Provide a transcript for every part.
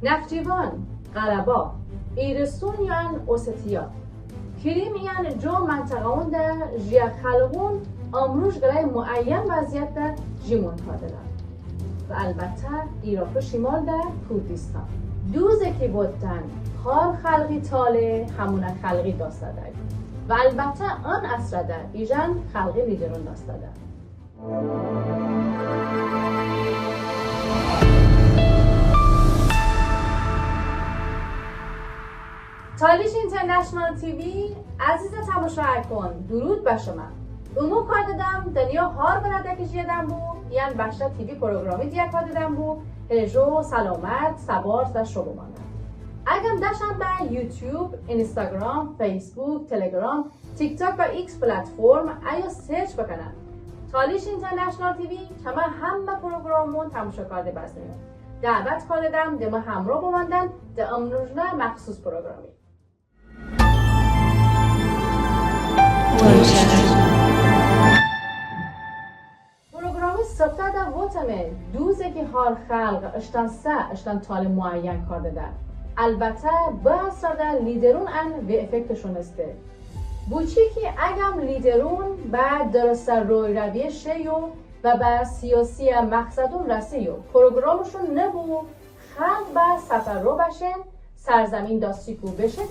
نفتیوان، قربا، ایرسون یان اوستیا کریم یان جو منطقه اون ده جیا خلقون امروز گرای معین وضعیت ده جیمون تادلن و البته ایراق شمال ده کردستان دوزه که بودن هر خلقی تاله همون خلقی داستاده و البته آن اصراده ایجان خلقی لیدرون داستاده تالیش اینترنشنال تیوی عزیز تماشا کن درود به شما امو کار دادم دنیا هار براده که جیدم بو یعنی بخشا تیوی پروگرامی دیا کار دادم بو هجو سلامت سبارت و شبو مانم اگم داشتم به یوتیوب اینستاگرام فیسبوک تلگرام تیک تاک و ایکس پلتفرم ایا سرچ بکنم تالیش اینترنشنال تیوی کما همه پروگرامون تماشا کرده بزنیم دعوت کار دادم دما همراه بماندن ده امروزنه مخصوص پروگرامی پروگرامی سفته در وطمه دوزه که هر خلق اشتان تال معین کار داده البته با اصلا لیدرون ان به افکتشون استه بوچی که اگم لیدرون با درست روی رویه شیو و با سیاسی مقصدون رسیو پروگرامشون نبو خلق با سفر رو بشن سرزمین داستیکو بشه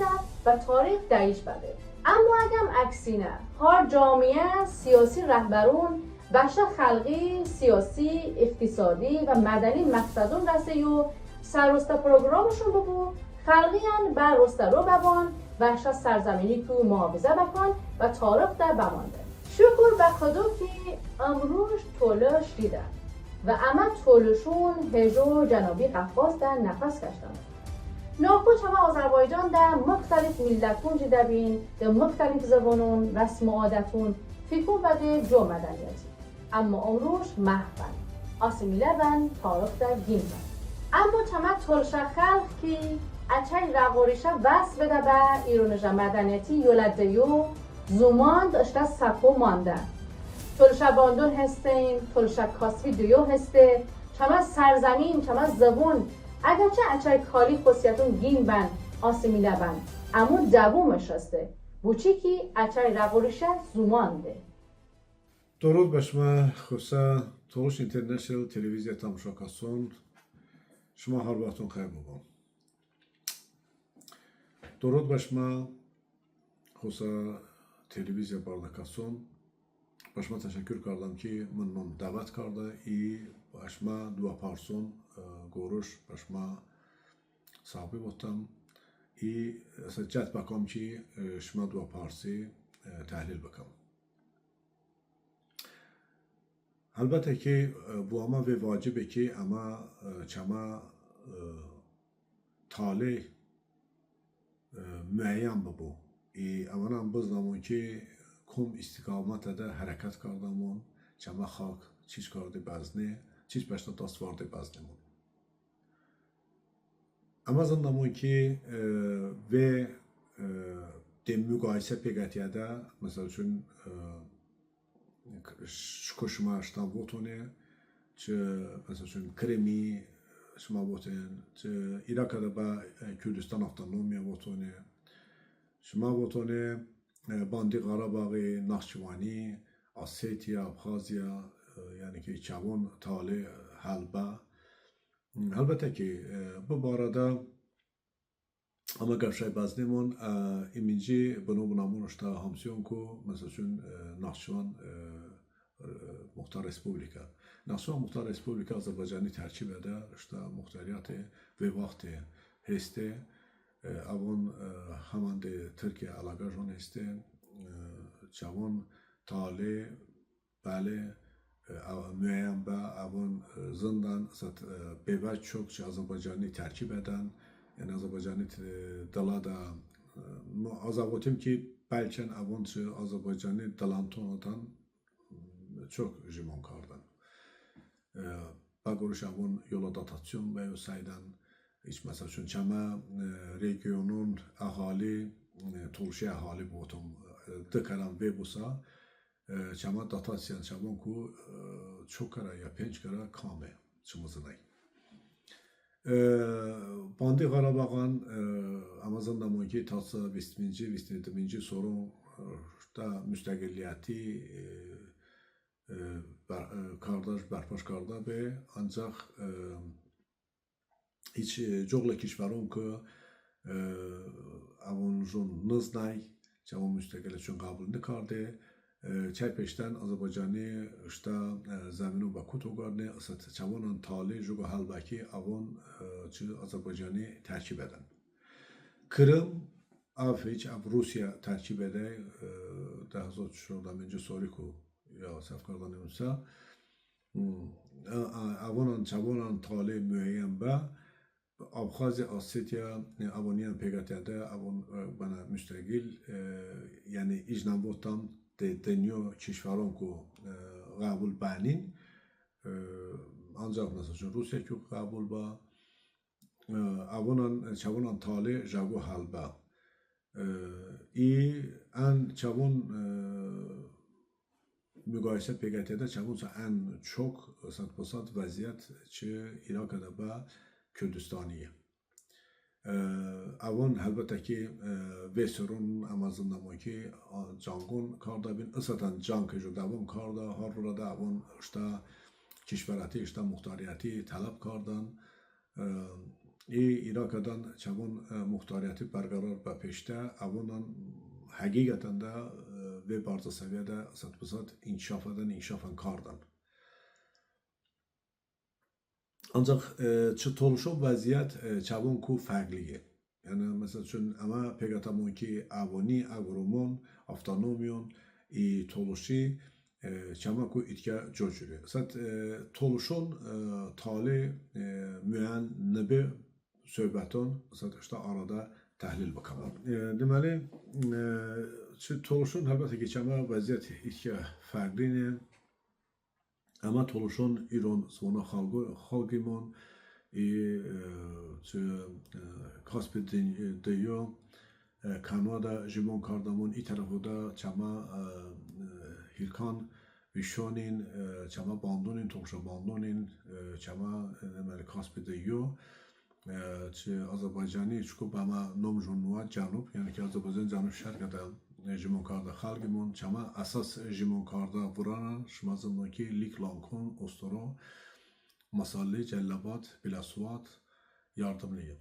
و تاریخ دایش بده اما اگم اکسینه هر جامعه سیاسی رهبرون بخش خلقی سیاسی اقتصادی و مدنی مقصدون رسیو سررسته پروگرامشون ببو خلقیان بر رسته رو ببان بخش سرزمینی که محافظه بکن و تاریخ در بمانده شکر به خدا که امروز تولش دیدن و اما تولشون هجو جنوبی قفقاز در نفس کشتن ناخوش همه آذربایجان در مختلف ملتون جیده بین در مختلف زبانون رسم و عادتون فکر و در جو مدنیتی اما امروز محفن آسمیله بن تاریخ در گیم بن اما چما تولش خلق که اچای رقوریشه وست بده به ایرونجا مدنیتی یولده یو زمان داشته سکو مانده تولش باندون هستیم تولش کاسفی دیو هسته چما سرزمین چما زبون اگرچه اچای کالی خصیتون گین بن آسمیله بن اما دوومش هسته بوچی که اچای رقوریشه زمانده درود به شما خوسته تولش اینترنشنال تلویزیون تماشا کسان شما هر وقتون خیر بابا درود به شما خوسته تلویزیون باردکسان به شما تشکر کردم که من دعوت کرده ای به شما دو پارسون گوروش به شما صحبی بودم ای سجت بکم که شما دو پارسی تحلیل بکم البته که بو اما و واجبه که اما چما تاله معین ببو ای امانم بزنمون که کم استقامت ده حرکت کردمون چما خاک چیز کرده بزنه چیز بشتا دست وارده بزنمون اما زندمون که و دم مقایسه پیگتیه ده مثلا چون شما اشتان بوتونه چه مثلا چون کرمی شما بوتن چه ایراک ده با کردستان افتانومیه بوتونه شما بوتونه باندی قراباغی نخچوانی آسیتیا ابخازیا یعنی که چوان تاله حلبه البته که به بارده اما گفشای بزنیمون ایمینجی بنو بنامون اشتا همسیون کو مثلا چون نخچوان مختار رسپوبلیکا نخچوان مختار رسپوبلیکا آذربایجانی ترکیب ده اشتا مختاریات و وقت هسته اون همان ده ترکیه علاقه جون هسته چوان تاله بله معین با اون زندان بیوه چوک چه آذربایجانی ترکیب بدن یعنی آذربایجانی دلادا آذربایجان که بلکن اون چه آذربایجانی دلانتوناتان çok jimon kardın. Bagorış avun yola datasyon ve saydan hiç mesela çünkü çama regionun ahali tolşe ahali botum tıkaran ve busa çama datasyon çamon ku çok kara ya penç kara kame çımızınay. باندی Qarabağın Amazon namunki tası 20-27 sorun da müstəqilliyyəti kardeş berpaş karda be ancak hiç çoğla kişilerin ki avunuzun nıznay çavun müstəqilliyyətin kabulünü kardı çay peşten Azerbaycan'ı işte zemini Baku togarne asat çavunan tali juga halbaki avun çı Azerbaycan'ı terkip eden. Kırım Afiç av Rusya terkip ede daha zor şurada önce Soriku ya safkardan önse avunan çavunan tali müeyyen be Abxazya Ossetya avuniyan pegatede avun bana müstakil yani icnabotan دنیا کشوران که قبول بانین ancak mesela Rusya ki kabul ba avunun çavunun tali jago halba en çavun müqayisə PKT-də çavunsa en çok satpasat vaziyet çi Irak'da ba Kürdistaniye avon elbette ki vesurun amazından ki cangun karda bin ısatan can kıcı davun karda har burada avon işte kişverati işte muhtariyeti talep kardan Irak'dan çavun muhtariyeti berqarar ba peşte avonun hakikaten de ve bazı seviyede satpasat inkişafan kardan ancak çıtoluşun vaziyet çavun ku farklıdır. Yani mesela çünkü ama pegatamon ki avoni, agromon, avtonomiyon, toluşi çama ku itke cocuri. Sat toluşun tali müen nebe söhbəton sat işte arada təhlil bakalım. Deməli toluşun əlbəttə ki çama vaziyet itke farklıdır. Ama toluşun İran sonra halkımın Kaspi diyor Kanada Jimon Kardamon i tarafı da çama Hilkan Vişonin çama bandonin toluşa bandonin çama demeli Kaspi diyor Azerbaycan'ı çünkü ama nomjunluğa canub yani ki Azerbaycan canub şərqədə Jimon Karda xalqimon çama asas Jimon Karda vuranan şmazındaki Liklankon, Ostoro, Masalli, Cellabat, Bilasvat yardımlıyım.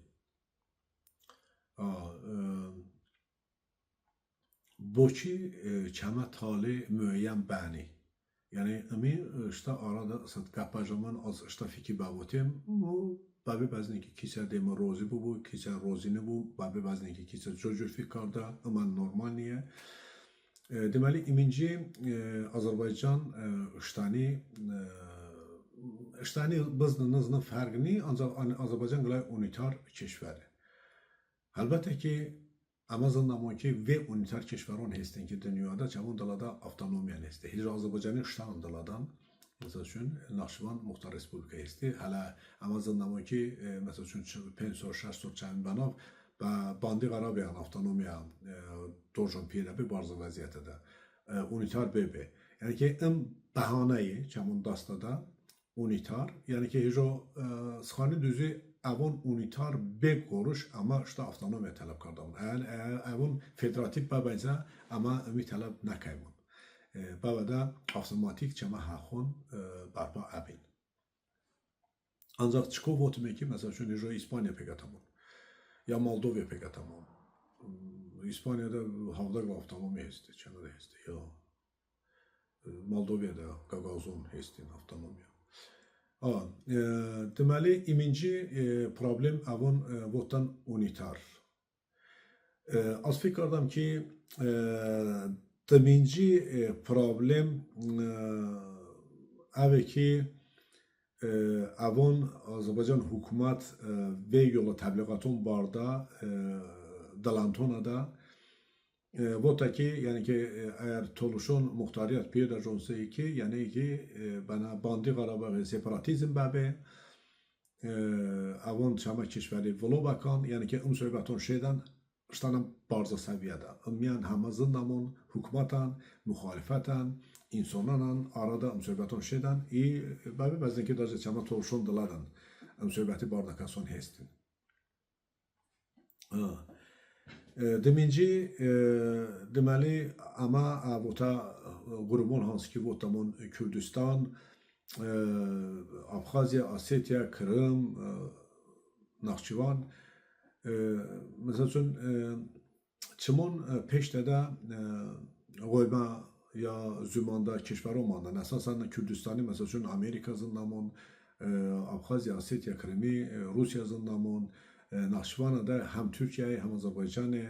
Boçi çama tali müeyyen bəni. Yani emi işte arada qapajaman az işte fikir bavutim bu babi bazı ki kişi dema rozi bu kişi rozini bu babi bazı ki kişi çocuk fikarda ama normal niye demeli iminci Azerbaycan iştani biznizin farkını ancak Azerbaycan gayet unitar keşferi. Elbette ki Amazon'dan ki ve unitar keşferon hestin ki dünyada çabuk dalada avtonomiyan hesti. Hiç Azerbaycan'ın iştan daladan mesela için Naxçıvan Muxtar Respublika hesti. Hala Amazon'dan ki mesela için pensor şahsor çayın banav ve Bandi Qarabayan avtonomiya dorjan pirebi bazı vaziyette de unitar BB. Yani ki bahaneyi çamun dastada unitar yani ki hiç o sıxanı düzü avon unitar bek koruş ama işte avtonomiya talep kardan. Avon federatif babaysa ama ümit talep nakaymun. Babada avtomatik çama haxon barpa abin. Ancak çıkov otume ki mesela şu nijo İspanya pegatamon ya Moldova pegatamon. İspanya'da havda avtonomiya hesti, çana da hesti ya Moldova'da Gagazon hesti avtonomiya. Deməli, ikinci problem avon votan unitar. Az fikirdim ki, ikinci problem avı ki avon Azerbaycan hükümet ve yola təbliğatın barda dalantonada vota ki yani ki eğer toluşun muhtariyet piyada jonse ki yani ki bana Bandi Qarabağ separatizm babe avon çama keşveri Volobakan yani ki söhbəton şeyden iştanın barza seviyede ümmiyan hamazındamun hükümatan muhalifatan insanlarla arada söhbəton şeyden babe bazen ki daca çama toluşun daladan söhbəti bardakason hestin Deminci deməli amma avota qrumun hansı ki votamon Kürdistan, Abxaziya, Osetiya, Krım, Naxçıvan məsəl üçün çimon peştədə qoyma ya zümanda keşver olmadan əsasən Kürdistani məsəl üçün Amerika zındamon, Abxaziya, Osetiya, Krimi, Rusiya zındamon, Naxçıvanada hem Türkiye hem Azerbaycan'ı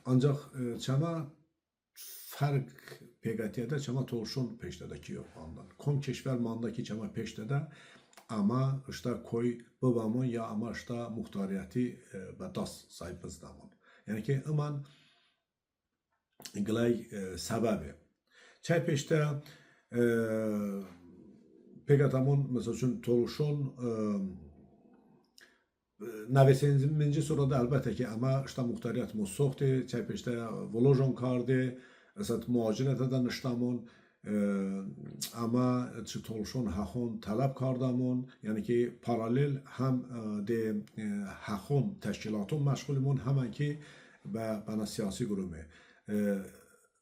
ancak çama fark PGT'de çama torşun peştedeki yok andan. Kom keşver mandaki çama peştede ama işte koy babamın ya ama işte muhtariyeti ve das sahibizdaman. Yani ki aman glay sebebi. Çay peşte PGT'mun mesela torşun Navesenzminci sırada elbette ki ama işte muhtariyet musokti, çaypeşte volojon kardı, esat muhaciret eden iştamon ama çıtolşon hakon talep kardamon yani ki paralel hem de hakon teşkilatın meşgulümon hemen ki ve bana siyasi grubu.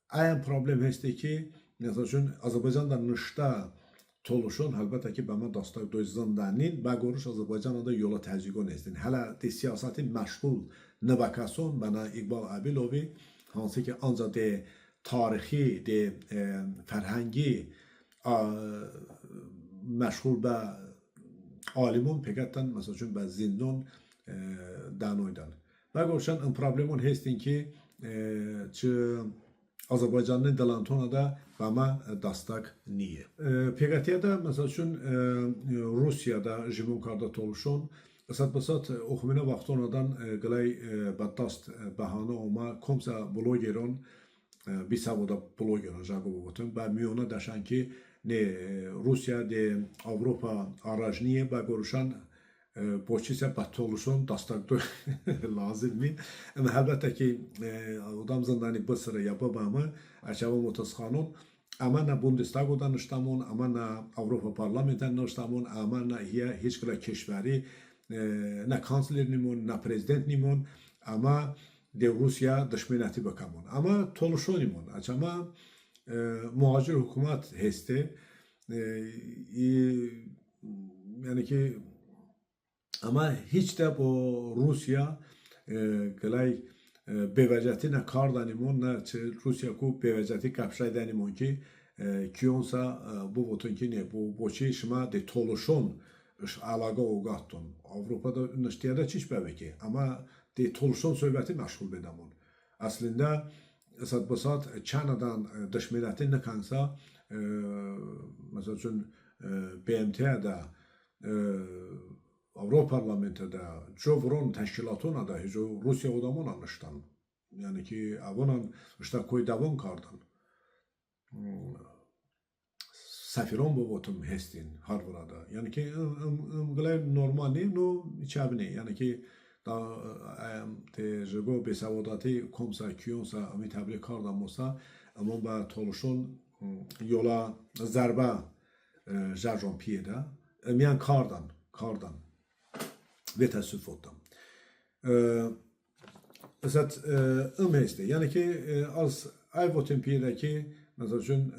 Aynı problem hesti ki mesela Azerbaycan'da nişta Toluşun elbette ki bana dastak dözdandanin ve görüş Azerbaycan'da yola təzyiqon estin. Hala de siyaseti meşgul nevakasyon bana İqbal Abilovi hansı ki ancak de tarihi de ferhengi meşgul be alimun pekattan mesela be zindon danoydan. Ve görüşen problemon hestin ki Azerbaycan'ın Delantona'da bana dastak niye? PGT'de mesela Rusya'da jimun karda toluşun esat basat oxumine vaxtonadan qılay badast bahane olma komsa blogeron bir savoda blogeron jagobotum ve miyona daşan ki ne Rusya de Avrupa arajniye ve görüşen Boçisa batoluşun dastaklı lazım mı? Ama elbette ki adam zindani basırı yapabamı açava motaskanun ama ne Bundestag'dan niştamon ama ne Avrupa Parlamenten niştamon ama ne hiç kadar keşveri ne kansler nimon ne prezident nimon ama de Rusya düşmaniyeti bakamon ama toluşun nimon açama muhacir hükümet heste yani ki ama hiç de bu Rusya kolay beveceti ne kardanimon ne Rusya ku beveceti kapşaydanimon ki kiyonsa bu votun ki ne bu boçi şma de toluşon alaga ogatton Avrupa'da niştiyada çiş beveki ama de toluşon söhbəti məşğul bedamon aslında esat basat Çanadan düşmaniyeti ne kansa mesela üçün BMT'de Avropa Parlamentoda Covron təşkilatına da Rusiya odamon anıştan. Yani ki avonan işte koydavon kardan. Safiron bu votum hestin Harvard'a. Yani ki ımgılay normali no içabine. Yani ki da te jego besavodati komsa kiyonsa ami tabli kardan mosa ama ba toluşun yola zarba jarjon piyeda. Emiyan kardan. Ve təəssüf oldum. Esat heste. Yani ki az ay votum piyedeki mesela üçün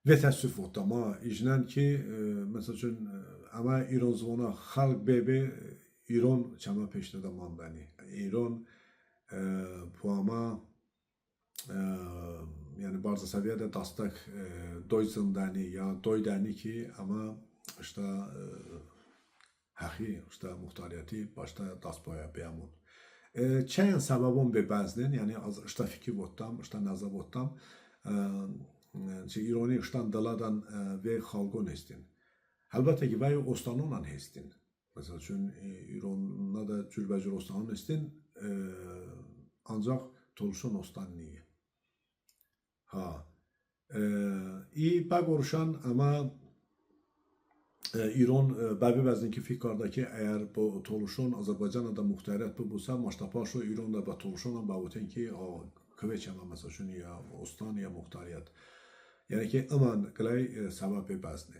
ve təəssüf oldum. Ama icnen ki mesela üçün ama İran zvona xalq bebe İran çama peşte de mandani. İran bu ama yani bazı seviyede dastak doyzundani ya doydani ki ama işte hahi işte muhtariyeti başta dasboya beyamun. Çayan sebebim be baznen yani az işte fikir vottam işte nazar vottam İroni işten daladan ve halgon estin. Elbette ki vay ostanonan hestin. Mesela çünkü İran'da da cürbəcür ostanon estin ancak toluşun ostan niye? Ha. İyi bagoruşan ama İran bəbi vəzninki fikardaki eğer bu toluşun Azerbaycan'da muhtariyet bu bulsa maştapaşo İran'da ve toluşunla bağlıten ki o kıveçema mesela şunu ya ostan ya muhtariyet. Yani ki aman qılay səbəb bəzni.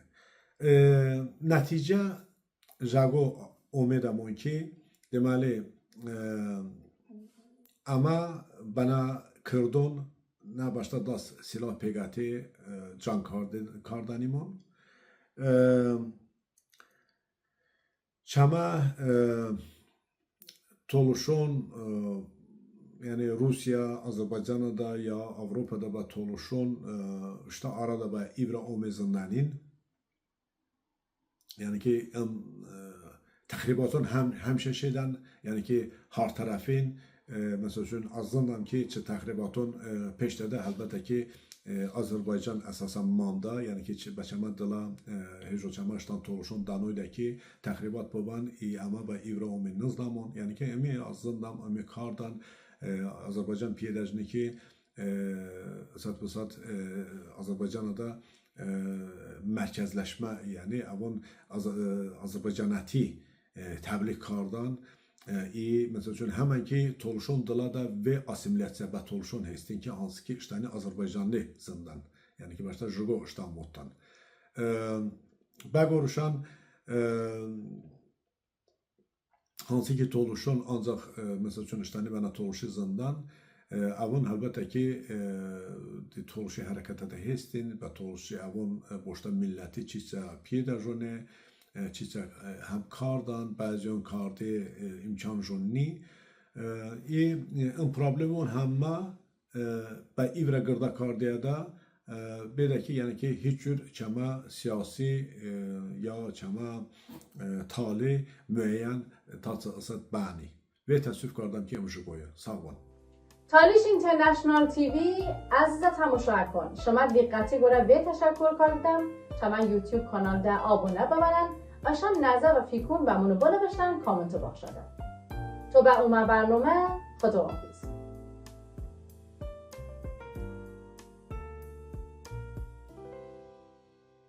نتیجه جاگو امیدمون که دمالی اما بنا کردون نه باشد دست سلاح پیگاتی جان کاردنیمون چما تولوشون yani Rusya, Azerbaycan'da ya Avrupa'da ba toluşun işte arada ba İvra omezinlenin yani ki tahribatın hemşe şeyden yani ki her tarafın mesela şun azından ki çi tahribatın peşte de elbette ki Azerbaycan esasen manda yani ki başama dala hejo çamaştan toluşun danoyda ki tahribat baban ama ba İvra omen zaman yani ki emi azından emi kardan Azerbaycan piyedajını ki saat bu saat Azerbaycan'da merkezleşme yani avon Azerbaycanati təbliğ kardan mesela hemen ki toluşun dılada ve asimilyasiya ve toluşun hestin ki hansı ki işte Azerbaycanlı zindan yani ki başta Jugo İstanbul'dan bagoruşan hansı ki toluşun ancak mesela işte bana toluşu zindan avon elbette ki toluşu harekete de hestin ve toluşu avon boşta milleti çiçe piyedajone چیزا هم کاردن بعضیان کارده امکانشون نی این پرابلمون همه به ایوره گرده کارده ده بده که یعنی که هیچ جور چما سیاسی یا چما تالی معین تاثیر بانی و تصویف کردم که امشو گویا ساوان تالیش اینترنشنال تیوی عزیزا تماشا کن شما دقتی گوره و تشکر کردم شما یوتیوب کانال ده آبونه ببرن اشان نظر و فیکون و منو بالا بشتن کامنتو بخشاده تو به اومه برنامه خداحافظ